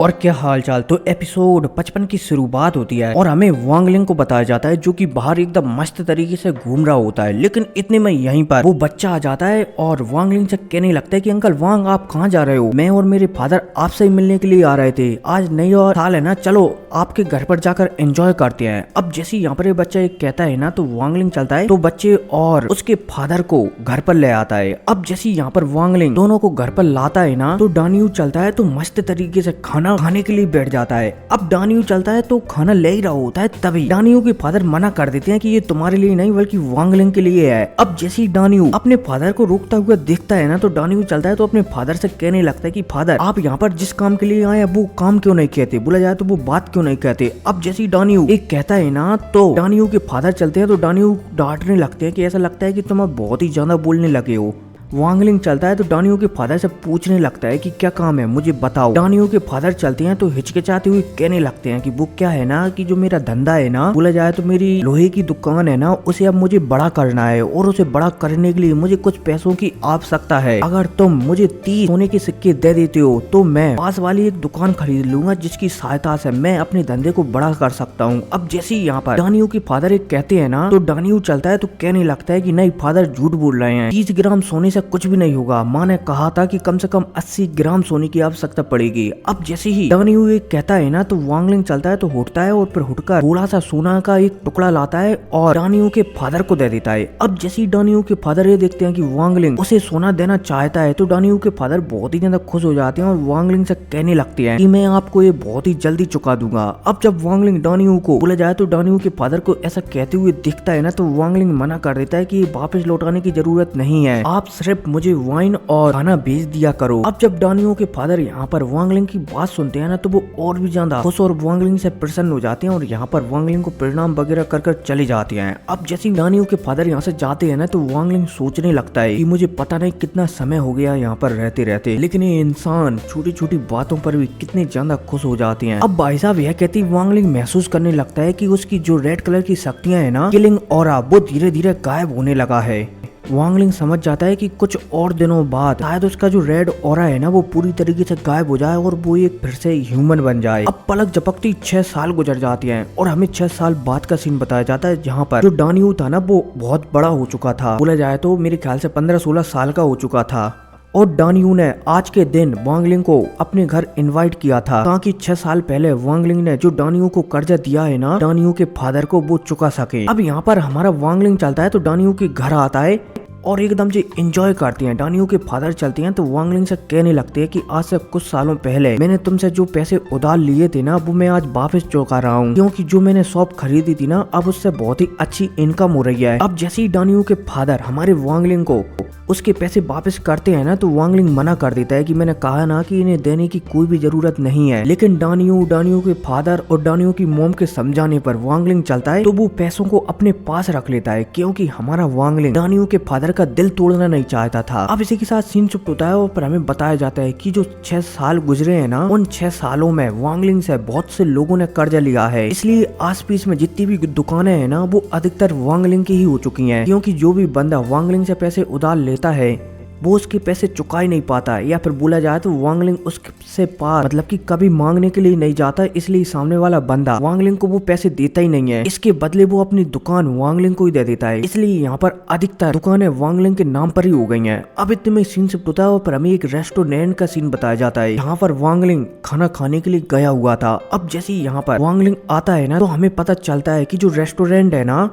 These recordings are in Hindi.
और क्या हाल चाल। तो एपिसोड 55 की शुरुआत होती है और हमें वांगलिंग को बताया जाता है जो कि बाहर एकदम मस्त तरीके से घूम रहा होता है। लेकिन इतने में यहीं पर वो बच्चा आ जाता है और वांगलिंग से कहने लगता है कि अंकल वांग आप कहाँ जा रहे हो, मैं और मेरे फादर आपसे ही मिलने के लिए आ रहे थे, आज नई और साल है ना, चलो आपके घर पर जाकर एंजॉय करते हैं। अब जैसे यहाँ पर ये बच्चा एक कहता है ना तो वांगलिंग चलता है तो बच्चे और उसके फादर को घर पर ले आता है। अब जैसे यहाँ पर वांगलिंग दोनों को घर पर लाता है ना तो डानियू चलता है तो मस्त तरीके से खाना खाने के लिए बैठ जाता है। अब डानियू चलता है तो खाना ले ही रहा होता है, तभी डानियू के फादर मना कर देते हैं कि ये तुम्हारे लिए नहीं बल्कि वांगलिंग के लिए है। अब जैसे ही डानियू अपने फादर को रोकता हुआ देखता है ना तो डानियू चलता है तो अपने फादर से कहने लगता है कि फादर आप यहाँ पर जिस काम के लिए आए वो काम क्यों नहीं कहते, बोला जाए तो वो बात क्यों नहीं कहते। अब जैसे ही डानियू एक कहता है ना तो डानियू के फादर चलते हैं तो डानियू डांटने लगते हैं कि ऐसा लगता है कि तुम अब बहुत ही ज्यादा बोलने लगे हो। वांगलिंग चलता है तो डानियू के फादर से पूछने लगता है कि क्या काम है मुझे बताओ। डानियू के फादर चलते हैं तो हिचकिचाते हुए कहने लगते हैं कि वो क्या है ना कि जो मेरा धंधा है ना, बोला जाए तो मेरी लोहे की दुकान है ना, उसे अब मुझे बड़ा करना है और उसे बड़ा करने के लिए मुझे कुछ पैसों की आवश्यकता है। अगर तुम मुझे 30 सोने के सिक्के दे देते हो तो मैं पास वाली एक दुकान खरीद लूंगा जिसकी सहायता से मैं अपने धंधे को बड़ा कर सकता हूँ। अब जैसे ही यहाँ पर डानियू के फादर एक कहते हैं ना तो डानियू चलता है तो कहने लगता है कि नहीं फादर झूठ बोल रहे हैं, 30 ग्राम सोने कुछ भी नहीं होगा, माँ ने कहा था कि कम से कम 80 ग्राम सोने की आवश्यकता पड़ेगी। अब जैसे ही डानियू एक कहता है ना तो वांगलिंग चलता है तो उठता है और फिर उठकर थोड़ा सा सोना का एक टुकड़ा लाता है और डानियू के फादर को दे देता है। अब जैसे ही डानियू के फादर ये देखते हैं कि वांगलिंग उसे सोना देना चाहता है तो डानियू के फादर बहुत ही ज्यादा खुश हो जाते हैं और वांगलिंग से कहने लगते हैं कि मैं आपको ये बहुत ही जल्दी चुका दूंगा। अब जब वांगलिंग डानियू को बोला जाए तो डानियू के फादर को ऐसा कहते हुए दिखता है ना तो वांगलिंग मना कर देता है कि वापस लौटाने की जरूरत नहीं है, आप सिर्फ मुझे वाइन और खाना भेज दिया करो। अब जब डानियू के फादर यहाँ पर वांगलिंग की बात सुनते हैं ना तो वो और भी ज्यादा खुश और वांगलिंग से प्रसन्न हो जाते हैं और यहाँ पर वांगलिंग को प्रणाम वगैरह कर चले जाते हैं। अब जैसे डानियू के फादर यहाँ से जाते हैं ना तो वांगलिंग सोचने लगता है कि मुझे पता नहीं कितना समय हो गया यहाँ पर रहते रहते, लेकिन ये इंसान छोटी छोटी बातों पर भी कितने ज्यादा खुश हो जाते हैं। अब भाई साहब यह कहती वांगलिंग महसूस करने लगता है कि उसकी जो रेड कलर की शक्तियां है ना, किलिंग ऑरा, वो धीरे धीरे गायब होने लगा है। वांगलिंग समझ जाता है कि कुछ और दिनों बाद शायद उसका जो रेड ऑरा है ना वो पूरी तरीके से गायब हो जाए और वो एक फिर से ह्यूमन बन जाए। अब पलक झपकती 6 साल गुजर जाती हैं और हमें 6 साल बाद का सीन बताया जाता है जहाँ पर जो डानियू था ना वो बहुत बड़ा हो चुका था, बोला जाए तो मेरे ख्याल से 15-16 साल का हो चुका था। और डानियू ने आज के दिन वांगलिंग को अपने घर इनवाइट किया था ताकि 6 साल पहले वांगलिंग ने जो डानियू को कर्जा दिया है ना डानियू के फादर को वो चुका सके। अब यहाँ पर हमारा वांगलिंग चलता है तो डानियू के घर आता है और एकदम से एंजॉय करते हैं। डानियू के फादर चलते हैं तो वांगलिंग से कहने लगते हैं कि आज से कुछ सालों पहले मैंने तुमसे जो पैसे उधार लिए थे ना वो मैं आज वापस चुका रहा हूँ, क्योंकि जो मैंने शॉप खरीदी थी ना अब उससे बहुत ही अच्छी इनकम हो रही है। अब जैसे ही डानियू के फादर हमारे वांगलिंग को उसके पैसे वापस करते हैं ना तो वांगलिंग मना कर देता है कि मैंने कहा ना कि इन्हें देने की कोई भी जरूरत नहीं है। लेकिन डानियू के फादर और डानियू की मोम के समझाने पर वांगलिंग चलता है तो वो पैसों को अपने पास रख लेता है, क्योंकि हमारा वांगलिंग डानियू के फादर का दिल तोड़ना नहीं चाहता था। अब इसी के साथ सीन चुप होता है और पर हमें बताया जाता है कि जो 6 साल गुजरे हैं ना उन 6 सालों में वांगलिंग से बहुत से लोगों ने कर्जा लिया है, इसलिए आस पास में जितनी भी दुकानें हैं ना वो अधिकतर वांगलिंग की ही हो चुकी हैं, क्योंकि जो भी बंदा वांगलिंग से पैसे उधार लेता है वो उसके पैसे चुका ही नहीं पाता, या फिर बोला जाए तो वांगलिंग उससे पार मतलब कि कभी मांगने के लिए नहीं जाता, इसलिए सामने वाला बंदा वांगलिंग को वो पैसे देता ही नहीं है। इसके बदले वो अपनी दुकान वांगलिंग को ही दे देता है, इसलिए यहाँ पर अधिकतर दुकानें वांगलिंग के नाम पर ही हो गई हैं। अब इतने में सीन शिफ्ट होता है और पर हमें एक रेस्टोरेंट का सीन बताया जाता है यहाँ पर वांगलिंग खाना खाने के लिए गया हुआ था। अब जैसे यहाँ पर वांगलिंग आता है ना तो हमें पता चलता है कि जो रेस्टोरेंट है ना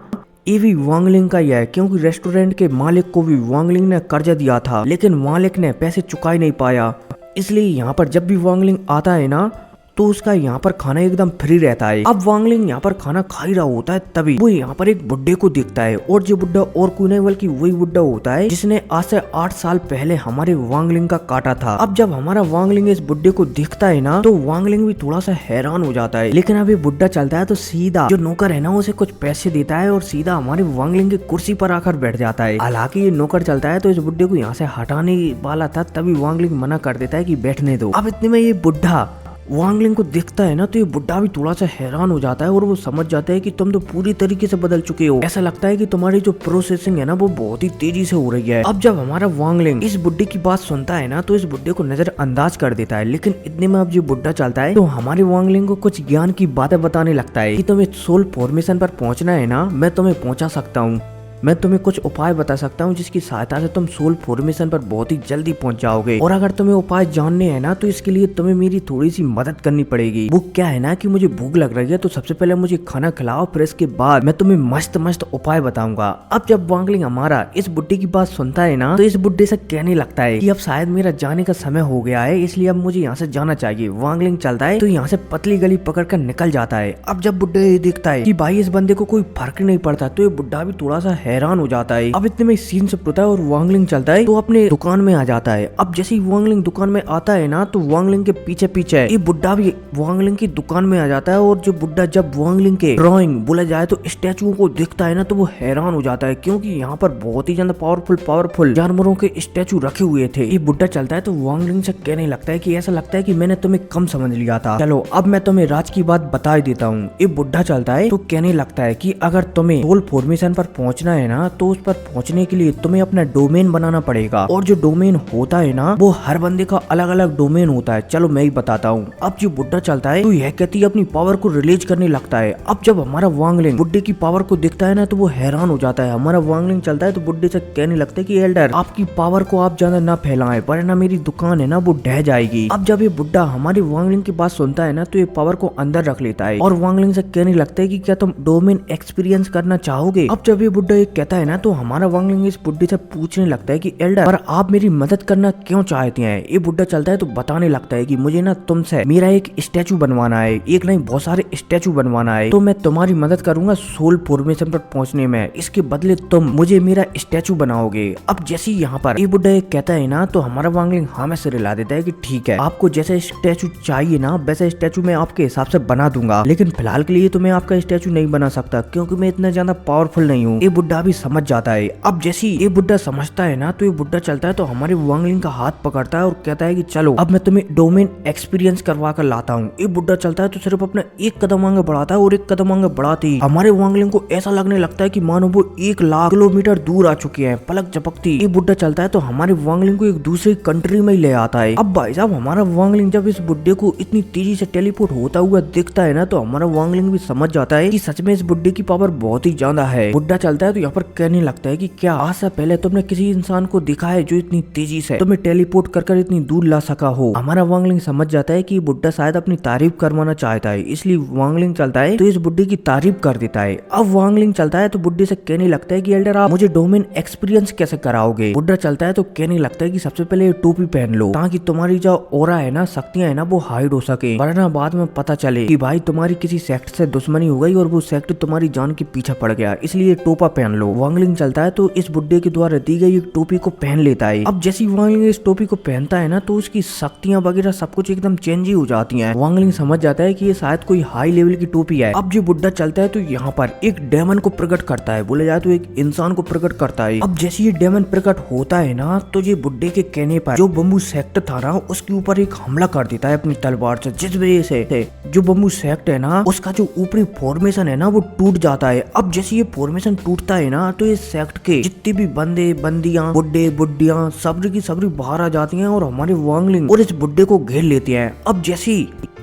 ये भी वांगलिंग का ही है, क्योंकि रेस्टोरेंट के मालिक को भी वांगलिंग ने कर्जा दिया था लेकिन मालिक ने पैसे चुका ही नहीं पाया, इसलिए यहाँ पर जब भी वांगलिंग आता है ना तो उसका यहाँ पर खाना एकदम फ्री रहता है। अब वांगलिंग यहाँ पर खाना खा ही रहा होता है तभी वो यहाँ पर एक बुड्ढे को देखता है और जो बुड्ढा और कोई नहीं बल्कि वही बुड्ढा होता है जिसने आज से 8 साल पहले हमारे वांगलिंग का काटा था। अब जब हमारा वांगलिंग इस बुड्ढे को देखता है ना तो वांगलिंग भी थोड़ा सा हैरान हो जाता है, लेकिन अभी बुड्ढा चलता है तो सीधा जो नौकर है ना उसे कुछ पैसे देता है और सीधा हमारे वांगलिंग की कुर्सी पर आकर बैठ जाता है। हालांकि ये नौकर चलता है तो इस बुड्ढे को यहाँ से हटाने वाला था, तभी वांगलिंग मना कर देता है कि बैठने दो। अब इतने में ये बुड्ढा वांगलिंग को देखता है ना तो ये बुड्ढा भी थोड़ा सा हैरान हो जाता है और वो समझ जाता है कि तुम तो पूरी तरीके से बदल चुके हो। ऐसा लगता है कि तुम्हारी जो प्रोसेसिंग है ना वो बहुत ही तेजी से हो रही है। अब जब हमारा वांगलिंग इस बुड्ढे की बात सुनता है ना तो इस बुड्ढे को नजरअंदाज कर देता है, लेकिन इतने में अब जो बुड्ढा चलता है तो हमारे वांगलिंग को कुछ ज्ञान की बातें बताने लगता है कि तुम्हें सोल फॉर्मेशन पर पहुंचना है ना, मैं तुम्हें पहुंचा सकता हूँ। मैं तुम्हें कुछ उपाय बता सकता हूँ जिसकी सहायता से तुम सोल फॉर्मेशन पर बहुत ही जल्दी पहुंच जाओगे। और अगर तुम्हें उपाय जानने हैं ना तो इसके लिए तुम्हें मेरी थोड़ी सी मदद करनी पड़ेगी। वो क्या है ना कि मुझे भूख लग रही है, तो सबसे पहले मुझे खाना खिलाओ, फिर इसके बाद मैं तुम्हें मस्त मस्त उपाय बताऊंगा। अब जब वांगलिंग हमारा इस बुड्ढे की बात सुनता है ना तो इस बुड्ढे से कहने लगता है कि अब शायद मेरा जाने का समय हो गया है, इसलिए अब मुझे यहाँ से जाना चाहिए। वांगलिंग चलता है तो यहाँ से पतली गली पकड़ कर निकल जाता है। अब जब बुड्ढा ये देखता है कि भाई इस बंदे को कोई फर्क नहीं पड़ता तो ये बुड्ढा भी थोड़ा सा हैरान हो जाता है। अब इतने में सीन से होता है और वांगलिंग चलता है तो अपने दुकान में आ जाता है। अब जैसे ही वांगलिंग दुकान में आता है ना तो वांगलिंग के पीछे पीछे ये बुड्ढा भी वांगलिंग की दुकान में आ जाता है। और जो बुड्ढा जब वांगलिंग के ड्राइंग बोला जाए तो स्टैचुओं को देखता है ना तो वो हैरान हो जाता है, क्योंकि यहाँ पर बहुत ही ज्यादा पावरफुल जानवरों के स्टैचू रखे हुए थे। ये बुड्ढा चलता है तो वांगलिंग से कहने लगता है कि ऐसा लगता है कि मैंने तुम्हें कम समझ लिया था, चलो अब मैं तुम्हें राज की बात बता ही देता हूँ। ये बुड्ढा चलता है तो कहने लगता है कि अगर तुम्हें सोल फॉर्मेशन पर पहुंचना है ना तो उस पर पहुंचने के लिए तुम्हें अपना डोमेन बनाना पड़ेगा। और जो डोमेन होता है ना वो हर बंदे का अलग अलग डोमेन होता है। चलो मैं ही बताता हूँ। अब जो बुड्ढा चलता है तो यह कहती है अपनी पावर को रिलीज करने लगता है। अब जब हमारा वांगलिंग बुड्ढे की पावर को देखता है ना तो वो हैरान हो जाता है। हमारा वांगलिंग चलता है तो बुड्ढे से कहने लगता है कि एल्डर आपकी पावर को आप ज्यादा ना फैलाएं, वरना मेरी दुकान है ना वो ढह जाएगी। अब जब ये बुड्ढा हमारी वांगलिंग की बात सुनता है ना तो ये पावर को अंदर रख लेता है और वांगलिंग से कहने लगता है कि क्या तुम डोमेन एक्सपीरियंस करना चाहोगे। अब जब ये बुड्ढा ये कहता है ना तो हमारा वांगलिंग इस बुड्ढे से पूछने लगता है कि एल्डर पर आप मेरी मदद करना क्यों चाहते हैं। ये बुड्ढा चलता है तो बताने लगता है कि मुझे ना तुमसे मेरा एक स्टैचू बनवाना है, एक नहीं बहुत सारे स्टैचू बनवाना है, तो मैं तुम्हारी मदद करूंगा सोल फॉर्मेशन पर पहुंचने में, इसके बदले तुम मुझे मेरा स्टैचू बनाओगे। अब जैसे यहाँ पर ये बुड्ढा कहता है ना तो हमारा वांगलिंग हाँ में सिर हिला देता है कि ठीक है, आपको जैसा स्टैचू चाहिए ना वैसा स्टैचू मैं आपके हिसाब से बना दूंगा, लेकिन फिलहाल के लिए तो मैं आपका स्टैचू नहीं बना सकता क्योंकि मैं इतना ज्यादा पावरफुल नहीं हूँ। ये बुड्ढा भी समझ जाता है। अब जैसे ये बुड्ढा समझता है ना तो ये बुड्ढा चलता है तो हमारे वांगलिंग का हाथ पकड़ता है और कहता है कि चलो अब मैं तुम्हें डोमेन एक्सपीरियंस करवा कर लाता हूँ। ये बुड्ढा चलता है तो सिर्फ अपना एक कदम आगे बढ़ाता है और एक कदम आगे बढ़ाते ही हमारे वांगलिंग को ऐसा लगने लगता है कि मानो वो 1,00,000 किलोमीटर दूर आ चुके हैं। पलक झपकती ये बुड्ढा चलता है तो हमारे वांगलिंग को एक दूसरी कंट्री में ले आता है। अब भाई साहब हमारा वांगलिंग जब इस बुड्ढे को इतनी तेजी से टेलीपोर्ट होता हुआ दिखता है ना तो हमारा वांगलिंग भी समझ जाता है कि सच में इस बुड्ढे की पावर बहुत ही ज्यादा है। बुड्ढा चलता है तो यहाँ पर कहने लगता है कि क्या आज से पहले तुमने किसी इंसान को देखा है जो इतनी तेजी से तुम्हें टेलीपोर्ट कर इतनी दूर ला सका हो। हमारा वांगलिंग समझ जाता है कि बुड्ढा शायद अपनी तारीफ करवाना चाहता है, इसलिए वांगलिंग चलता है तो इस बुड्ढे की तारीफ कर देता है। अब वांगलिंग चलता है तो बुड्ढे से कहने लगता है कि एल्डर आप मुझे डोमेन एक्सपीरियंस कैसे कराओगे। बुड्ढा चलता है तो कहने लगता है कि सबसे पहले टोपी पहन लो ताकि तुम्हारी जो ऑरा है ना, शक्तियां है ना वो हाइड हो सके, वरना बाद में पता चले कि भाई तुम्हारी किसी सेक्ट से दुश्मनी हो गई और वो सेक्ट तुम्हारी जान के पीछे पड़ गया, इसलिए टोपा पहन लो। वांगलिंग चलता है तो इस बुड्ढे के द्वारा दी गई एक टोपी को पहन लेता है। अब जैसे वांगलिंग इस टोपी को पहनता है ना तो उसकी शक्तियां वगैरह सब कुछ एकदम चेंज ही हो जाती हैं। वांगलिंग समझ जाता है कि ये शायद कोई हाई लेवल की टोपी है। अब जो बुड्ढा चलता है तो यहाँ पर एक डेमन को प्रकट करता है, बोले जाए तो एक इंसान को प्रकट करता है। अब जैसे ये डेमन प्रकट होता है ना तो ये बुड्ढे के कहने पर जो बम्बू सेक्ट था ना उसके ऊपर एक हमला कर देता है अपनी तलवार से, जिस वजह से जो बम्बू सेक्ट है ना उसका जो ऊपरी फॉर्मेशन है ना वो टूट जाता है। अब जैसे ये फॉर्मेशन टूटता है ना तो इस सेक्ट के जितने भी बंदे बंदियां बुड्ढे बुड्ढियां सबरी की सबरी बाहर आ जाती हैं और हमारे वांगलिंग और इस बुड्ढे को घेर लेते हैं। अब जैसे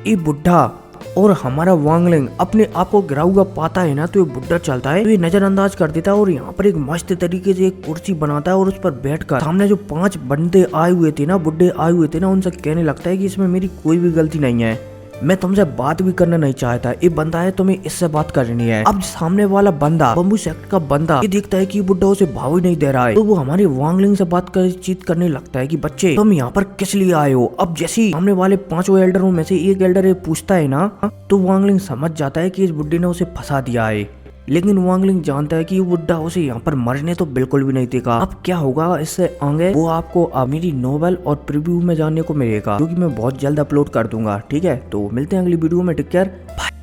ये बुड्ढा और हमारा वांगलिंग अपने आप को गिरा हुआ पाता है ना तो ये बुड्ढा चलता है तो ये नजरअंदाज कर देता है और यहाँ पर एक मस्त तरीके से एक कुर्सी बनाता है और उस पर बैठकर सामने जो 5 बंदे आए हुए थे ना, बुड्ढे आए हुए थे ना, उनसे कहने लगता है कि इसमें मेरी कोई भी गलती नहीं है, मैं तुमसे बात भी करना नहीं चाहता, ये बंदा है तुम्हें इससे बात करनी है। अब सामने वाला बंदा बम्बू सेक्ट का बंदा ये देखता है कि बुड्ढा उसे भाव ही नहीं दे रहा है तो वो हमारे वांगलिंग से बात कर चीत करने लगता है कि बच्चे तुम यहाँ पर किस लिए आए हो। अब जैसे सामने वाले 5 एल्डरों में से एक एल्डर पूछता है ना तो वांगलिंग समझ जाता है कि इस बुड्ढे ने उसे फंसा दिया है, लेकिन वांगलिंग जानता है कि वो बुड्ढा उसे यहाँ पर मरने तो बिल्कुल भी नहीं देगा। अब क्या होगा इससे आगे वो आपको मेरी नोवेल और प्रीव्यू में जानने को मिलेगा, क्योंकि मैं बहुत जल्द अपलोड कर दूंगा। ठीक है, तो मिलते हैं अगली वीडियो में। Take care, bye.